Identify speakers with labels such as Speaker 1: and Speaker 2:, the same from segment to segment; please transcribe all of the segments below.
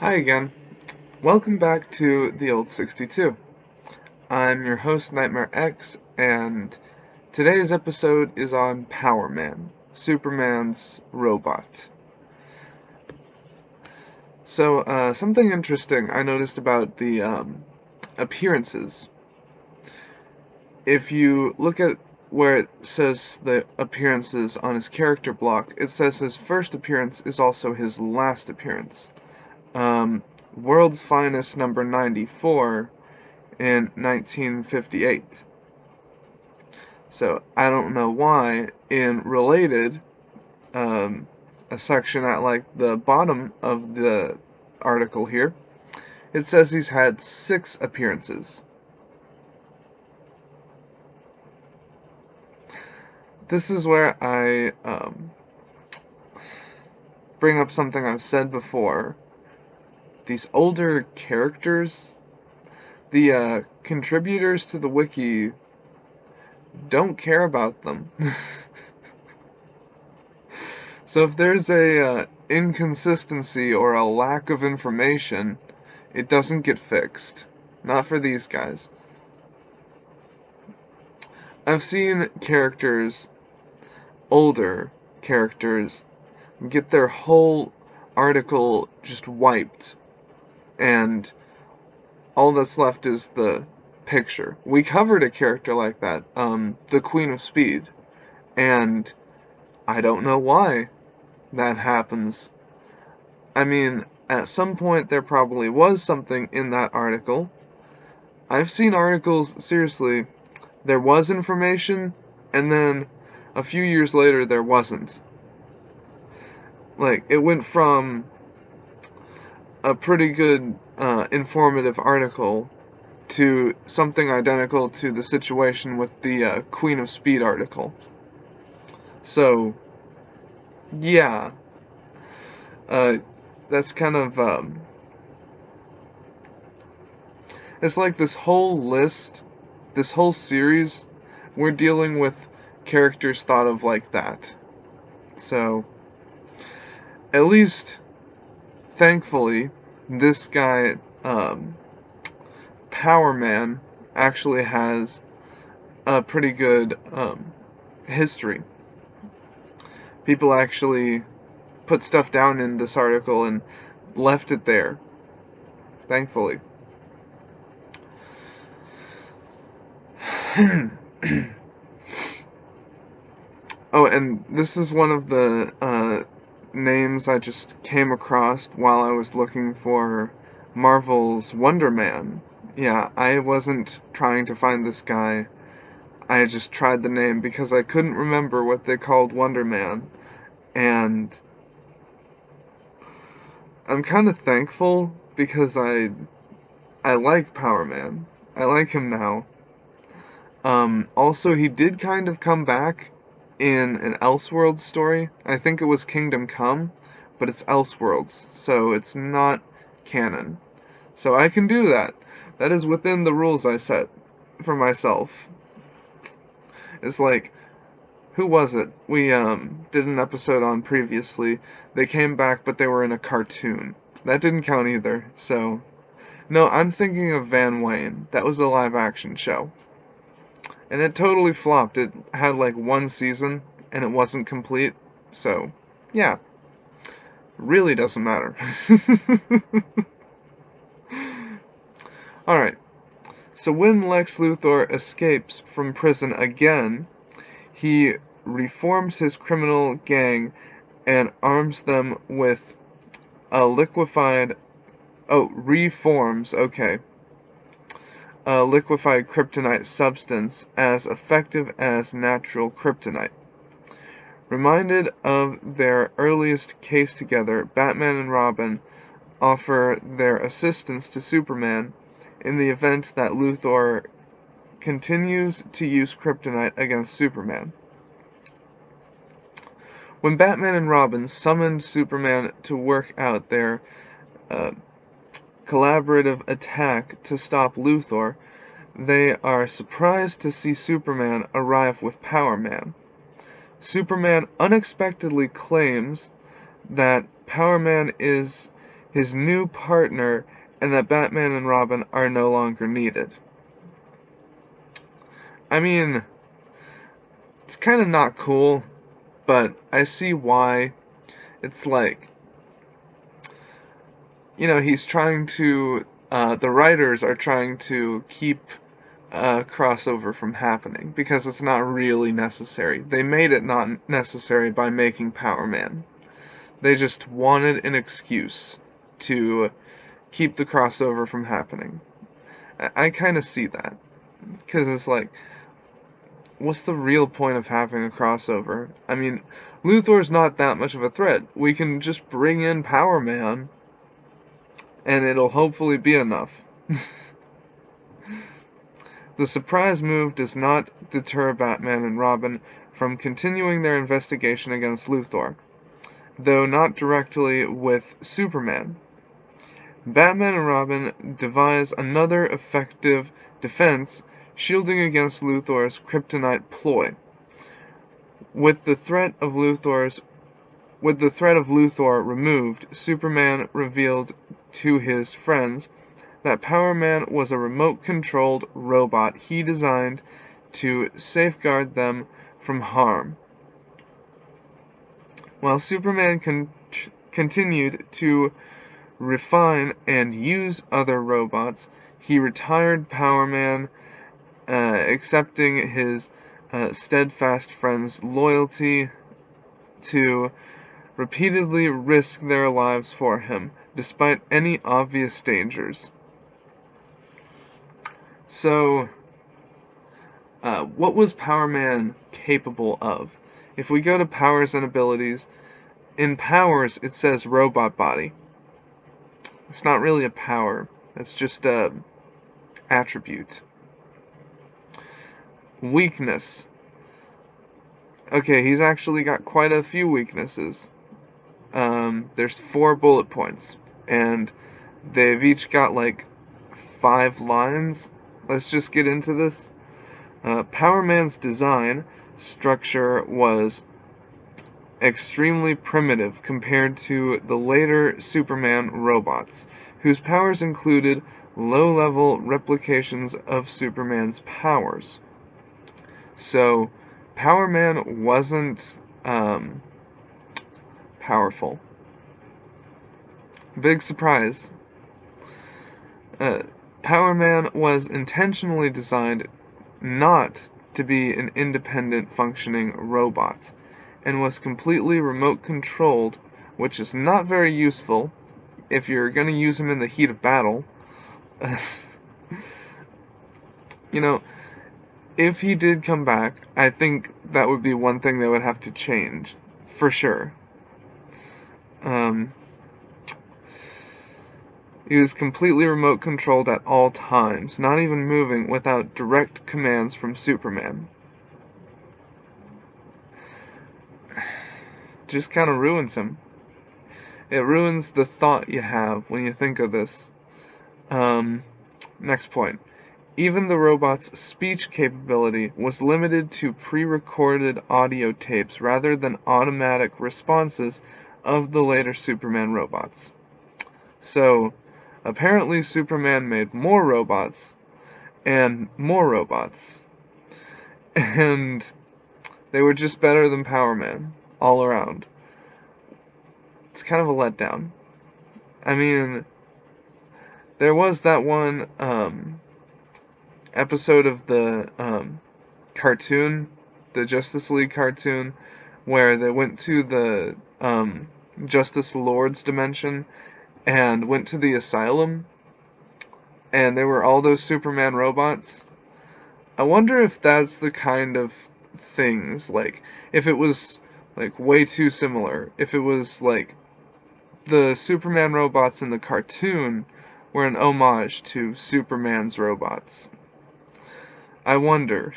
Speaker 1: Hi again. Welcome back to the old 62. I'm your host Nightmare X, and today's episode is on Powerman, Superman's robot. So, something interesting I noticed about the appearances. If you look at where it says the appearances on his character block, it says his first appearance is also his last appearance. World's Finest number 94 in 1958. So I don't know why. In Related, a section at like the bottom of the article here, it says he's had 6 appearances. This is where I bring up something I've said before. These older characters, the contributors to the wiki don't care about them. So if there's a inconsistency or a lack of information, it doesn't get fixed. Not for these guys. I've seen characters, older characters, get their whole article just wiped, and all that's left is the picture. We covered a character like that, the Queen of Speed, and I don't know why that happens. I mean, at some point there probably was something in that article. I've seen articles, seriously, there was information, and then a few years later there wasn't. Like, it went from a pretty good, informative article to something identical to the situation with the Queen of Speed article. So, yeah, that's kind of, it's like this whole list, this whole series, we're dealing with characters thought of like that. So, at least, thankfully, this guy, Powerman, actually has a pretty good history. People actually put stuff down in this article and left it there, thankfully. Oh, and this is one of the names I just came across while I was looking for Marvel's Wonder Man. Yeah, I wasn't trying to find this guy. I just tried the name because I couldn't remember what they called Wonder Man. And I'm kind of thankful because I like Powerman. I like him now. Also, he did kind of come back in an Elseworlds story. I think it was Kingdom Come, but it's Elseworlds, so it's not canon. So I can do that. That is within the rules I set for myself. It's like, who was it? We did an episode on previously. They came back, but they were in a cartoon. That didn't count either, so... No, I'm thinking of Van Wayne. That was a live-action show. And it totally flopped. It had like 1 season, and it wasn't complete. So, yeah. Really doesn't matter. Alright. So when Lex Luthor escapes from prison again, he reforms his criminal gang and arms them with a liquefied... Oh, reforms, okay. A liquefied kryptonite substance as effective as natural kryptonite. Reminded of their earliest case together, Batman and Robin offer their assistance to Superman in the event that Luthor continues to use kryptonite against Superman. When Batman and Robin summoned Superman to work out their collaborative attack to stop Luthor, they are surprised to see Superman arrive with Powerman. Superman unexpectedly claims that Powerman is his new partner, and that Batman and Robin are no longer needed. I mean, it's kind of not cool, but I see why. It's like, he's trying to, the writers are trying to keep a crossover from happening, because it's not really necessary. They made it not necessary by making Powerman. They just wanted an excuse to keep the crossover from happening. I kind of see that, because it's like, what's the real point of having a crossover? I mean, Luthor's not that much of a threat. We can just bring in Powerman, and it'll hopefully be enough. The surprise move does not deter Batman and Robin from continuing their investigation against Luthor, though not directly with Superman. Batman and Robin devise another effective defense, shielding against Luthor's kryptonite ploy. With the threat of Luthor removed, Superman revealed to his friends that Powerman was a remote-controlled robot he designed to safeguard them from harm. While Superman continued to refine and use other robots, he retired Powerman, accepting his steadfast friends' loyalty to repeatedly risk their lives for him, despite any obvious dangers. So, what was Powerman capable of? If we go to powers and abilities, in powers it says robot body. It's not really a power, it's just a attribute. Weakness. Okay, he's actually got quite a few weaknesses. There's 4 bullet points, and they've each got like 5 lines. Let's just get into this. Powerman's design structure was extremely primitive compared to the later Superman robots, whose powers included low-level replications of Superman's powers. So, Powerman wasn't powerful. Big surprise. Powerman was intentionally designed not to be an independent functioning robot, and was completely remote controlled, which is not very useful if you're going to use him in the heat of battle. If he did come back, I think that would be one thing they would have to change, for sure. He was completely remote controlled at all times, not even moving without direct commands from Superman. Just kind of ruins him. It ruins the thought you have when you think of this. Next point. Even the robot's speech capability was limited to pre-recorded audio tapes rather than automatic responses of the later Superman robots. So, apparently Superman made more robots, and more robots. And they were just better than Powerman, all around. It's kind of a letdown. I mean, there was that one episode of the cartoon, the Justice League cartoon, where they went to the Justice Lord's dimension and went to the asylum, and there were all those Superman robots. I wonder if that's the kind of things, like, if it was, like, way too similar. If it was, like, the Superman robots in the cartoon were an homage to Superman's robots. I wonder.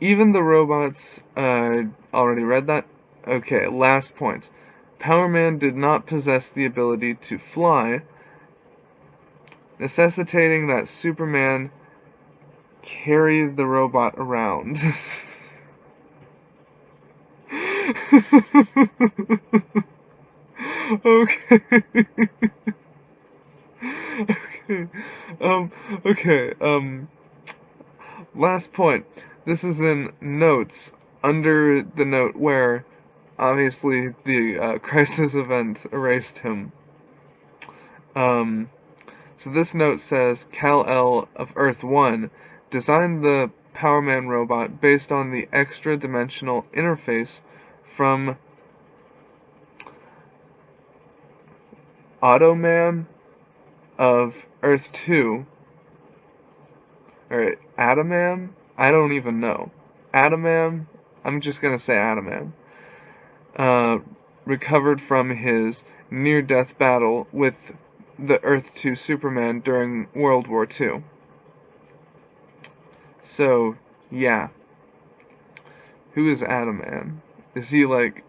Speaker 1: Even the robots, already read that? Okay, last point. Powerman did not possess the ability to fly, necessitating that Superman carry the robot around. Okay. Okay. Okay. Last point. This is in notes under the note where obviously the crisis event erased him. Um, so this note says Kal-El of Earth 1 designed the Powerman robot based on the extra-dimensional interface from Automan of Earth 2, or Adaman? I don't even know. Adaman? I'm just gonna say Adaman. Uh, recovered from his near-death battle with the Earth 2 Superman during World War II. So, yeah. Who is Adaman? Is he like...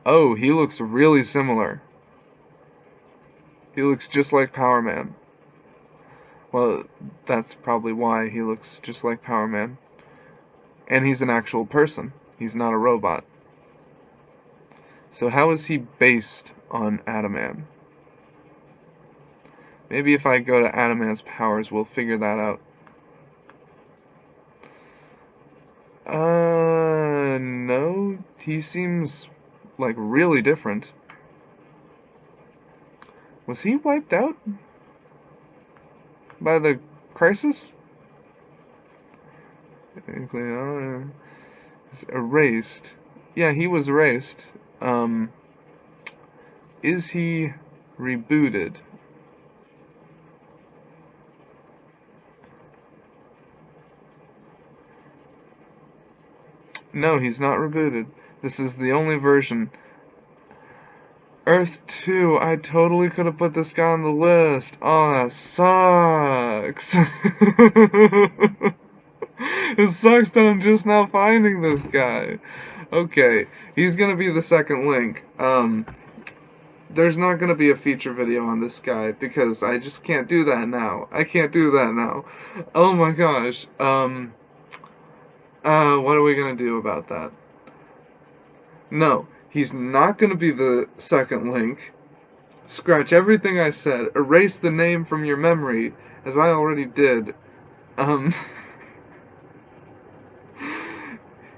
Speaker 1: Oh, he looks really similar. He looks just like Power Man. Well, that's probably why he looks just like Power Man. And he's an actual person. He's not a robot. So how is he based on Adaman? Maybe if I go to Adaman's powers, we'll figure that out. No. He seems like really different. Was he wiped out by the crisis? Erased. Yeah, he was erased. Is he rebooted? No, he's not rebooted. This is the only version. Earth 2, I totally could have put this guy on the list. Oh, that sucks. It sucks that I'm just now finding this guy. Okay, he's gonna be the second link. There's not gonna be a feature video on this guy because I just can't do that now. I can't do that now. Oh my gosh. What are we gonna do about that? No, he's not gonna be the second link. Scratch everything I said. Erase the name from your memory, as I already did.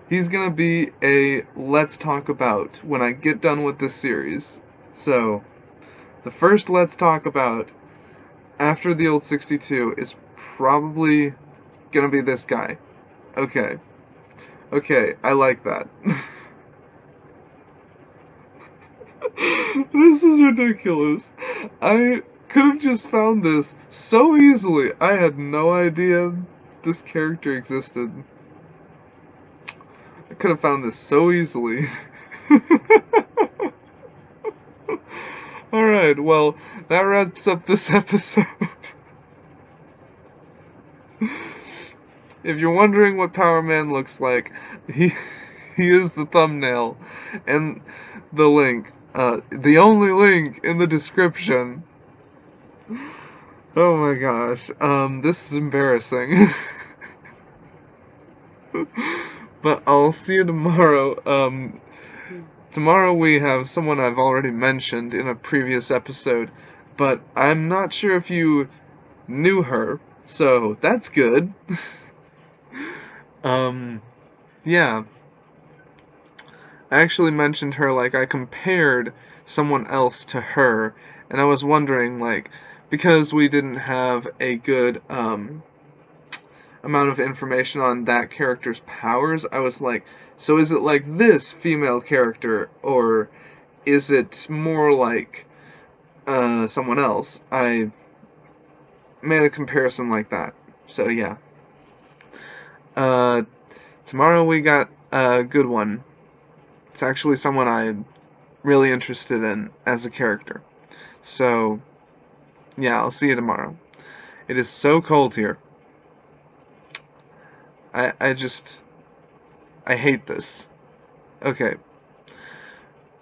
Speaker 1: He's gonna be a Let's Talk About when I get done with this series. So, the first Let's Talk About after the old 62 is probably gonna be this guy. Okay. Okay, I like that. This is ridiculous. I could have just found this so easily. I had no idea this character existed. I could have found this so easily. Alright, well, that wraps up this episode. If you're wondering what Power Man looks like, he is the thumbnail and the link. The only link in the description. Oh my gosh. This is embarrassing. But I'll see you tomorrow. Tomorrow we have someone I've already mentioned in a previous episode, but I'm not sure if you knew her, so that's good. Yeah. I actually mentioned her, like, I compared someone else to her, and I was wondering, like, because we didn't have a good, amount of information on that character's powers, I was like, so is it like this female character, or is it more like, someone else? I made a comparison like that, so yeah. Tomorrow we got a good one. It's actually someone I'm really interested in as a character. So, yeah, I'll see you tomorrow. It is so cold here. I hate this. Okay.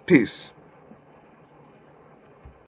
Speaker 1: Peace.